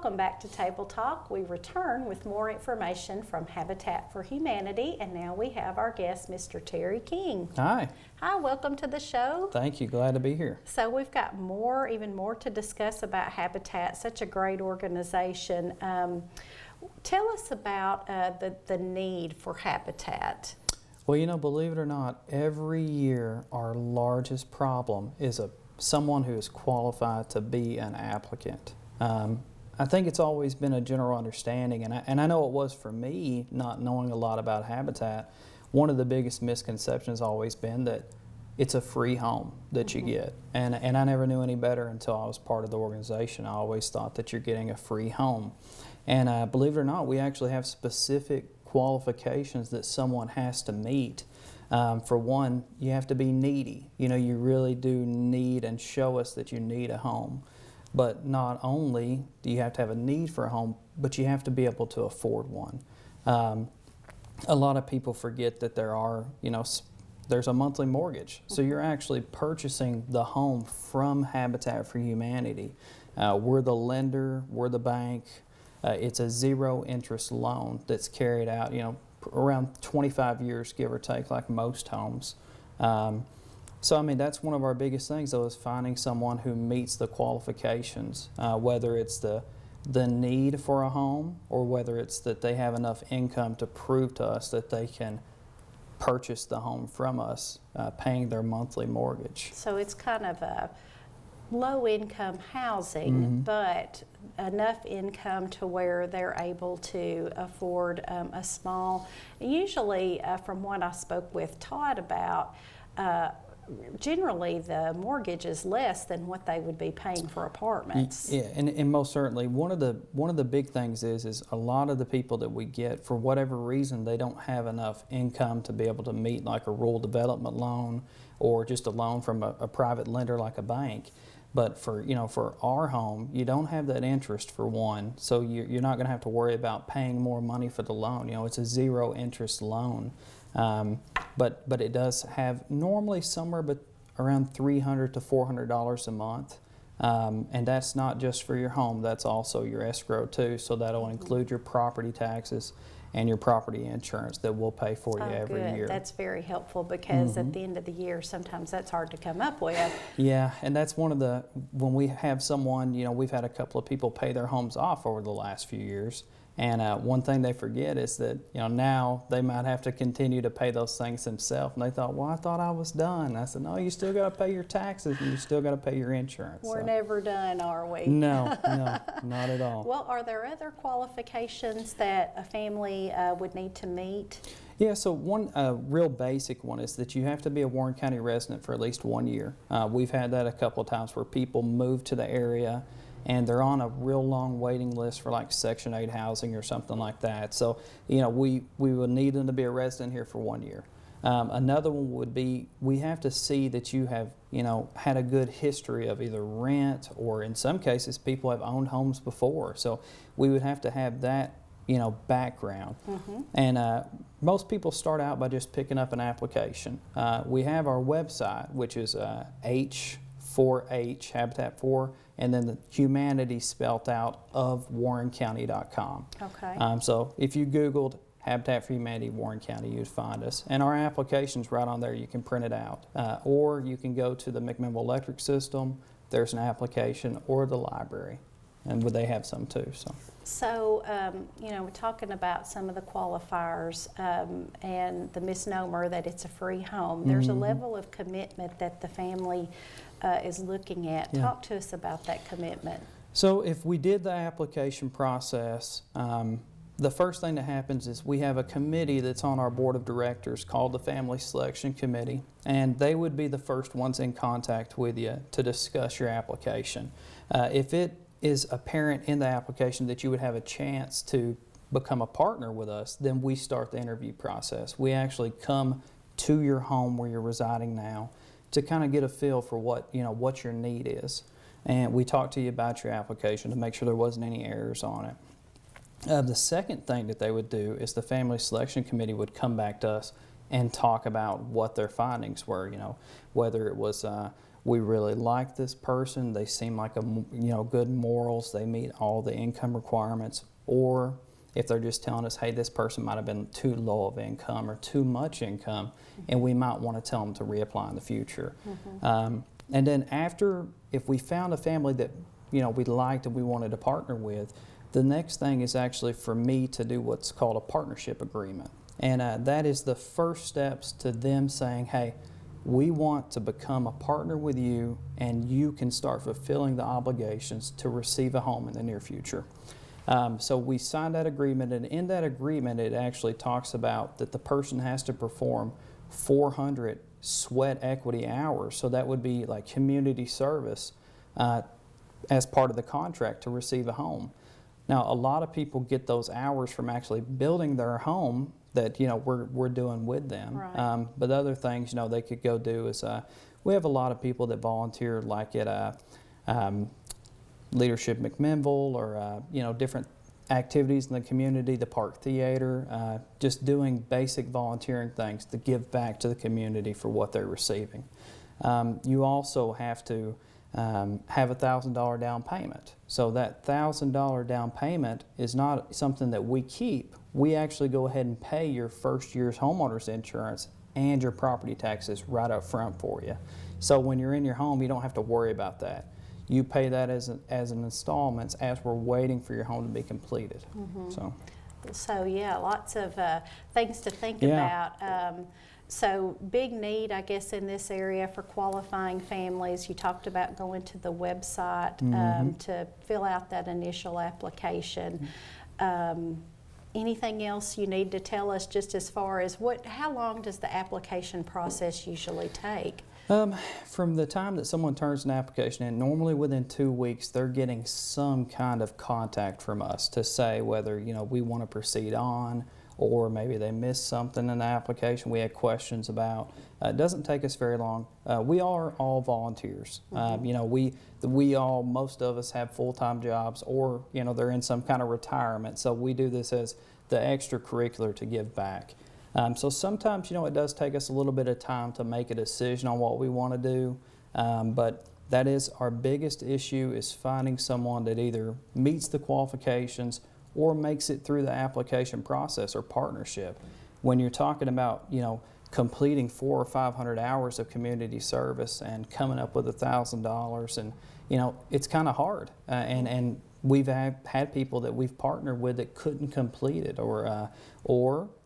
Welcome back to Table Talk. We return with more information from Habitat for Humanity, and now we have our guest, Mr. Terry King. Hi. Hi, welcome to the show. Thank you. Glad to be here. So we've got even more to discuss about Habitat, such a great organization. Tell us about the need for Habitat. Well, believe it or not, every year our largest problem is someone who is qualified to be an applicant. I think it's always been a general understanding, and I know it was for me, not knowing a lot about Habitat. One of the biggest misconceptions has always been that it's a free home that you get, and I never knew any better until I was part of the organization. I always thought that you're getting a free home, and believe it or not, we actually have specific qualifications that someone has to meet. For one, you have to be needy. You really do need and show us that you need a home. But not only do you have to have a need for a home, but you have to be able to afford one. A lot of people forget that there's a monthly mortgage. So you're actually purchasing the home from Habitat for Humanity. We're the lender, we're the bank. It's a zero interest loan that's carried out, around 25 years, give or take, like most homes. So, that's one of our biggest things, though, is finding someone who meets the qualifications, whether it's the need for a home or whether it's that they have enough income to prove to us that they can purchase the home from us, paying their monthly mortgage. So it's kind of a low-income housing, but enough income to where they're able to afford a small, usually from what I spoke with Todd about, generally the mortgage is less than what they would be paying for apartments. Yeah, and most certainly one of the big things is a lot of the people that we get, for whatever reason, they don't have enough income to be able to meet like a rural development loan or just a loan from a private lender like a bank. But for our home, you don't have that interest, for one, so you're not going to have to worry about paying more money for the loan. It's a zero interest loan. But it does have normally somewhere around $300 to $400 a month, and that's not just for your home. That's also your escrow too. So that'll include your property taxes and your property insurance that we'll pay for you every year. That's very helpful, because at the end of the year, sometimes that's hard to come up with. Yeah, and that's when we have someone, we've had a couple of people pay their homes off over the last few years. And one thing they forget is that, now they might have to continue to pay those things themselves. And they thought, well, I thought I was done. I said, no, you still got to pay your taxes and you still got to pay your insurance. We're never done, are we? No, not at all. Well, are there other qualifications that a family would need to meet? Yeah, so one real basic one is that you have to be a Warren County resident for at least 1 year. We've had that a couple of times where people move to the area and they're on a real long waiting list for like Section 8 housing or something like that. So, we would need them to be a resident here for 1 year. Another one would be, we have to see that you have, had a good history of either rent, or in some cases, people have owned homes before. So we would have to have that, background. And most people start out by just picking up an application. We have our website, which is H4H, Habitat 4, and then the humanity spelt out of warrencounty.com. Okay. So if you Googled Habitat for Humanity Warren County, you'd find us. And our application's right on there. You can print it out. Or you can go to the McMinnville Electric System. There's an application, or the library. And they have some too. So, we're talking about some of the qualifiers and the misnomer that it's a free home. There's a level of commitment that the family is looking at. Yeah. Talk to us about that commitment. So if we did the application process, the first thing that happens is we have a committee that's on our board of directors called the Family Selection Committee, and they would be the first ones in contact with you to discuss your application. If it is apparent in the application that you would have a chance to become a partner with us, then we start the interview process. We actually come to your home where you're residing now to kind of get a feel for what your need is. And we talk to you about your application to make sure there wasn't any errors on it. The second thing that they would do is the Family Selection Committee would come back to us and talk about what their findings were, whether it was we really like this person, they seem like good morals, they meet all the income requirements, or if they're just telling us, hey, this person might have been too low of income or too much income, and we might want to tell them to reapply in the future. And then after, if we found a family that we liked and we wanted to partner with, the next thing is actually for me to do what's called a partnership agreement. And that is the first steps to them saying, hey, we want to become a partner with you, and you can start fulfilling the obligations to receive a home in the near future. So we signed that agreement, and in that agreement it actually talks about that the person has to perform 400 sweat equity hours. So that would be like community service as part of the contract to receive a home. Now, a lot of people get those hours from actually building their home that we're doing with them. Right. But other things they could go do is we have a lot of people that volunteer, like at Leadership McMinnville, or different activities in the community, the Park Theater, just doing basic volunteering things to give back to the community for what they're receiving. You also have to have a $1,000 down payment. So that $1,000 down payment is not something that we keep. We actually go ahead and pay your first year's homeowner's insurance and your property taxes right up front for you. So when you're in your home, you don't have to worry about that. You pay that as an installments as we're waiting for your home to be completed. So yeah, lots of things to think Yeah. about. So big need, I guess, in this area for qualifying families. You talked about going to the website to fill out that initial application. Anything else you need to tell us, just as far as how long does the application process usually take? From the time that someone turns an application in, normally within 2 weeks, they're getting some kind of contact from us to say whether we want to proceed on, or maybe they missed something in the application we had questions about. It doesn't take us very long. We are all volunteers. Most of us have full-time jobs, or they're in some kind of retirement. So we do this as the extracurricular to give back. So sometimes it does take us a little bit of time to make a decision on what we want to do. But that is our biggest issue, is finding someone that either meets the qualifications or makes it through the application process or partnership. When you're talking about, completing 400 or 500 hours of community service and coming up with $1,000, and, it's kind of hard. And we've had people that we've partnered with that couldn't complete it, or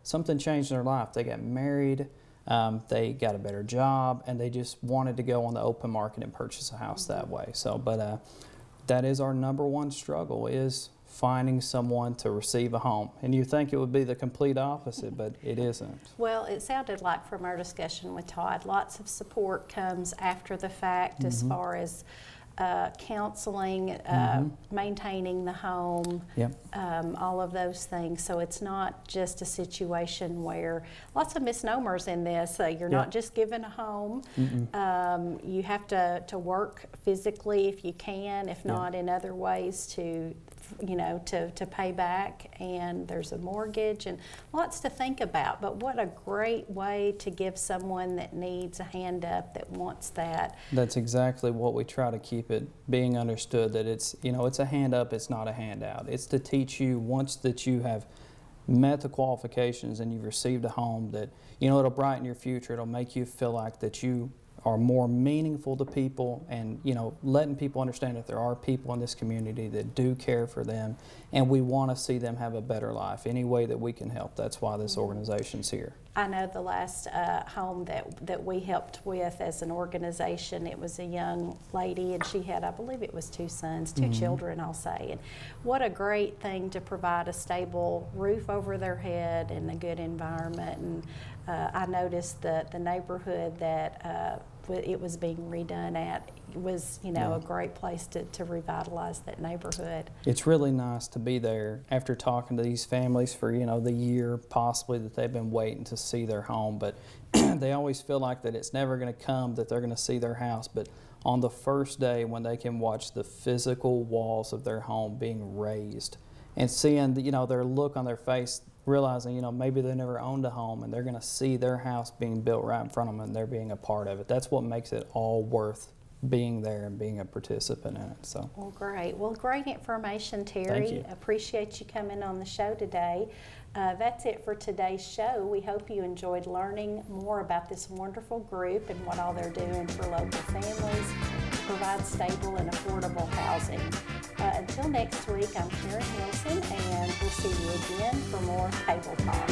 something changed in their life. They got married, they got a better job, and they just wanted to go on the open market and purchase a house that way. So, but that is our number one struggle, is finding someone to receive a home. And you think it would be the complete opposite, but it isn't. Well, it sounded like from our discussion with Todd, lots of support comes after the fact, as far as counseling, maintaining the home, all of those things. So it's not just a situation where, lots of misnomers in this. You're not just given a home. You have to work physically if you can, if not in other ways to pay back, and there's a mortgage and lots to think about. But what a great way to give someone that needs a hand up, that wants that. That's exactly what we try to keep it being understood, that it's it's a hand up, it's not a handout. It's to teach you, once that you have met the qualifications and you've received a home, that it'll brighten your future. It'll make you feel like that you are more meaningful to people, and letting people understand that there are people in this community that do care for them, and we want to see them have a better life any way that we can help. That's why this organization's here. I know the last home that we helped with as an organization, it was a young lady, and she had, I believe it was 2 sons, 2 children, I'll say. And what a great thing to provide a stable roof over their head and a good environment. And I noticed that the neighborhood that it was being redone at was, a great place to revitalize that neighborhood. It's really nice to be there after talking to these families for, the year possibly that they've been waiting to see their home. But they always feel like that it's never going to come, that they're going to see their house. But on the first day, when they can watch the physical walls of their home being raised and seeing, their look on their face, realizing, maybe they never owned a home, and they're going to see their house being built right in front of them, and they're being a part of it. That's what makes it all worth being there and being a participant in it. So, Well, great. Well, great information, Terry. Thank you. Appreciate you coming on the show today. That's it for today's show. We hope you enjoyed learning more about this wonderful group and what all they're doing for local families to provide stable and affordable housing. Until next week, I'm Karen Wilson, and we'll see you again for more Table Talk.